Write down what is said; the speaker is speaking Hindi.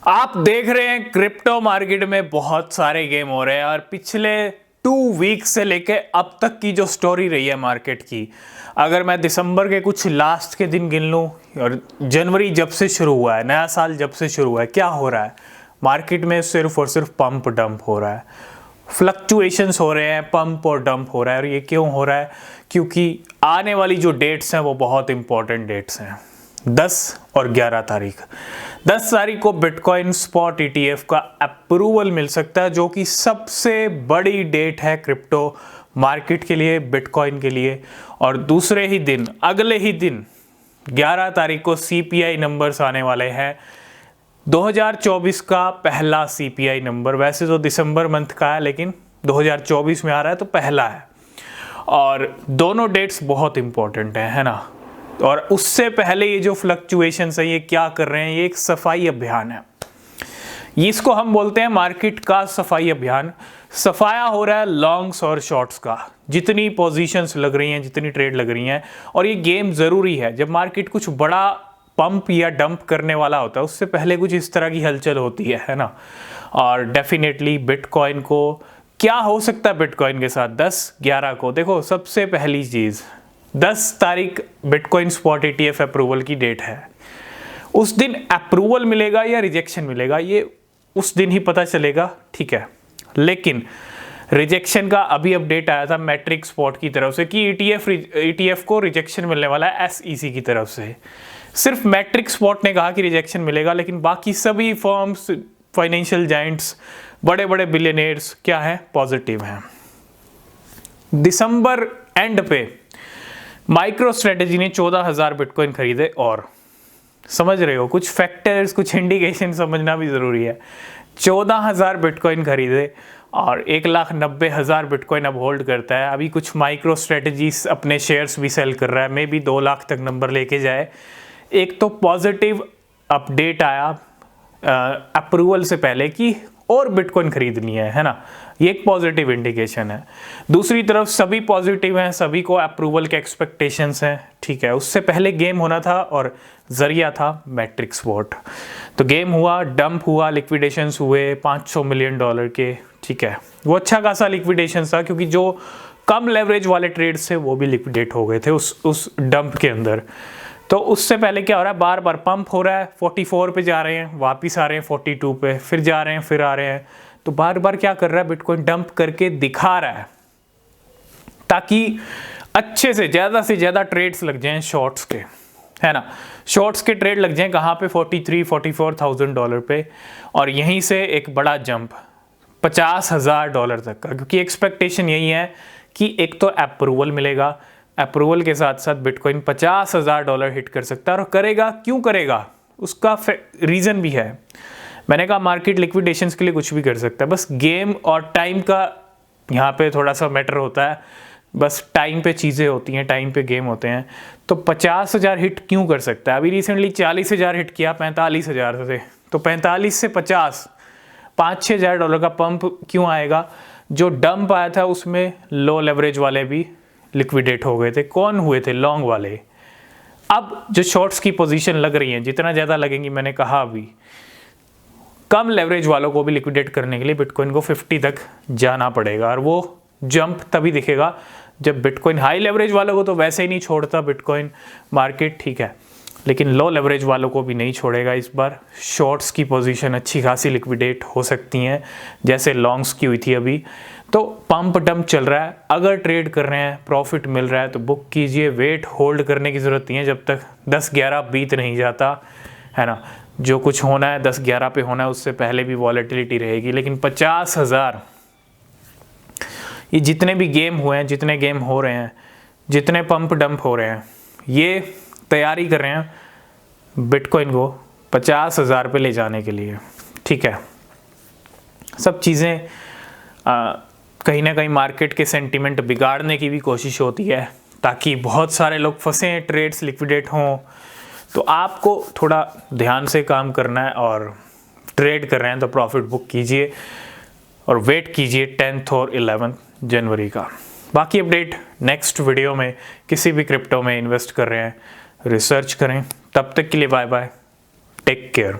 आप देख रहे हैं क्रिप्टो मार्केट में बहुत सारे गेम हो रहे हैं और पिछले 2 वीक से लेके अब तक की जो स्टोरी रही है मार्केट की, अगर मैं दिसंबर के कुछ लास्ट के दिन गिन लूँ और जनवरी जब से शुरू हुआ है, नया साल जब से शुरू हुआ है, क्या हो रहा है मार्केट में? सिर्फ और सिर्फ पंप डंप हो रहा है, फ्लक्चुएशंस हो रहे हैं, पंप और डंप हो रहा है। और ये क्यों हो रहा है? क्योंकि आने वाली जो डेट्स हैं वो बहुत इंपॉर्टेंट डेट्स हैं, 10 और 11 तारीख। 10 तारीख को बिटकॉइन स्पॉट ETF का अप्रूवल मिल सकता है, जो कि सबसे बड़ी डेट है क्रिप्टो मार्केट के लिए, बिटकॉइन के लिए। और दूसरे ही दिन, अगले ही दिन 11 तारीख को CPI नंबर्स आने वाले हैं, 2024 का पहला CPI नंबर। वैसे तो दिसंबर मंथ का है, लेकिन 2024 में आ रहा है तो पहला है। और दोनों डेट्स बहुत इंपॉर्टेंट है ना। और उससे पहले ये जो फ्लक्चुएशंस है, ये क्या कर रहे हैं? ये एक सफाई अभियान है, इसको हम बोलते हैं मार्केट का सफाई अभियान। सफाया हो रहा है लॉन्ग्स और शॉर्ट्स का, जितनी पोजीशंस लग रही हैं, जितनी ट्रेड लग रही हैं। और ये गेम ज़रूरी है, जब मार्केट कुछ बड़ा पंप या डंप करने वाला होता है, उससे पहले कुछ इस तरह की हलचल होती है ना। और डेफिनेटली बिटकॉइन को क्या हो सकता है बिटकॉइन के साथ 10-11 को? देखो, सबसे पहली चीज़, 10 तारीख बिटकॉइन स्पॉट ETF अप्रूवल की डेट है। उस दिन अप्रूवल मिलेगा या रिजेक्शन मिलेगा, ये उस दिन ही पता चलेगा, ठीक है। लेकिन रिजेक्शन का अभी अपडेट आया था मैट्रिक स्पॉट की तरफ से कि ETF को रिजेक्शन मिलने वाला है SEC की तरफ से। सिर्फ मैट्रिक स्पॉट ने कहा कि रिजेक्शन मिलेगा, लेकिन बाकी सभी फर्म्स, फाइनेंशियल जाइंट्स, बड़े बड़े बिलियनियर्स क्या हैं? पॉजिटिव हैं। दिसंबर एंड पे माइक्रो स्ट्रेटेजी ने 14,000 बिटकॉइन खरीदे। और समझ रहे हो, कुछ फैक्टर्स, कुछ इंडिकेशन समझना भी ज़रूरी है। 14,000 बिटकॉइन खरीदे और 1,90,000 बिटकॉइन अब होल्ड करता है। अभी कुछ माइक्रो स्ट्रेटेजीज अपने शेयर्स भी सेल कर रहा है, मे बी 2 लाख तक नंबर लेके जाए। एक तो पॉजिटिव अपडेट आया अप्रूवल से पहले कि और बिटकॉइन खरीदनी है ना, ये एक पॉजिटिव इंडिकेशन है। दूसरी तरफ सभी पॉजिटिव हैं, सभी को अप्रूवल के एक्सपेक्टेशंस हैं, ठीक है। उससे पहले गेम होना था और जरिया था मैट्रिक स्पॉट। तो गेम हुआ, डंप हुआ, लिक्विडेशंस हुए $500 मिलियन के, ठीक है। वो अच्छा खासा लिक्विडेशन था, क्योंकि जो कम लेवरेज वाले ट्रेड्स थे वो भी लिक्विडेट हो गए थे उस डंप के अंदर। तो उससे पहले क्या हो रहा है, बार बार पंप हो रहा है, 44 पे जा रहे हैं, वापस आ रहे हैं 42 पे, फिर जा रहे हैं, फिर आ रहे हैं। तो बार बार क्या कर रहा है, बिटकॉइन डंप करके दिखा रहा है, ताकि अच्छे से ज़्यादा ट्रेड्स लग जाएं शॉर्ट्स के, है ना। शॉर्ट्स के ट्रेड लग जाएं कहाँ पे? $43,000-44,000 पे। और यहीं से एक बड़ा जंप $50,000 तक का, क्योंकि एक्सपेक्टेशन यही है कि एक तो अप्रूवल मिलेगा, अप्रूवल के साथ साथ बिटकॉइन $50,000 हिट कर सकता है। और करेगा, क्यों करेगा, उसका रीज़न भी है। मैंने कहा मार्केट लिक्विडेशंस के लिए कुछ भी कर सकता है, बस गेम और टाइम का यहाँ पे थोड़ा सा मैटर होता है। बस टाइम पे चीज़ें होती हैं, टाइम पे गेम होते हैं। तो 50,000 हिट क्यों कर सकता है? अभी रिसेंटली 40,000 हिट किया 45,000 से, तो 45 से 50, $5,000-6,000 का पंप क्यों आएगा? जो डंप आया था उसमें लो लेवरेज वाले भी लिक्विडेट हो गए थे। कौन हुए थे? लॉन्ग वाले। अब जो शॉर्ट्स की पोजीशन लग रही हैं, जितना ज़्यादा लगेंगी, मैंने कहा अभी कम लेवरेज वालों को भी लिक्विडेट करने के लिए बिटकॉइन को 50 तक जाना पड़ेगा। और वो जंप तभी दिखेगा जब बिटकॉइन, हाई लेवरेज वालों को तो वैसे ही नहीं छोड़ता बिटकॉइन मार्केट, ठीक है, लेकिन लो लेवरेज वालों को भी नहीं छोड़ेगा इस बार। शॉर्ट्स की पोजीशन अच्छी खासी लिक्विडेट हो सकती हैं, जैसे लॉन्ग्स की हुई थी अभी। तो पंप डंप चल रहा है, अगर ट्रेड कर रहे हैं, प्रॉफिट मिल रहा है तो बुक कीजिए। वेट होल्ड करने की ज़रूरत नहीं है जब तक 10-11 बीत नहीं जाता, है ना। जो कुछ होना है 10-11 पे होना है, उससे पहले भी वॉलेटिलिटी रहेगी। लेकिन 50,000, ये जितने भी गेम हुए हैं, जितने गेम हो रहे हैं, जितने पंप डंप हो रहे हैं, ये तैयारी कर रहे हैं बिटकॉइन को 50,000 पे ले जाने के लिए, ठीक है। सब चीज़ें कहीं ना कहीं मार्केट के सेंटिमेंट बिगाड़ने की भी कोशिश होती है, ताकि बहुत सारे लोग फंसे, ट्रेड्स लिक्विडेट हों। तो आपको थोड़ा ध्यान से काम करना है, और ट्रेड कर रहे हैं तो प्रॉफिट बुक कीजिए और वेट कीजिए 10 और 11 जनवरी का। बाकी अपडेट नेक्स्ट वीडियो में। किसी भी क्रिप्टो में इन्वेस्ट कर रहे हैं, रिसर्च करें। तब तक के लिए बाय बाय, टेक केयर।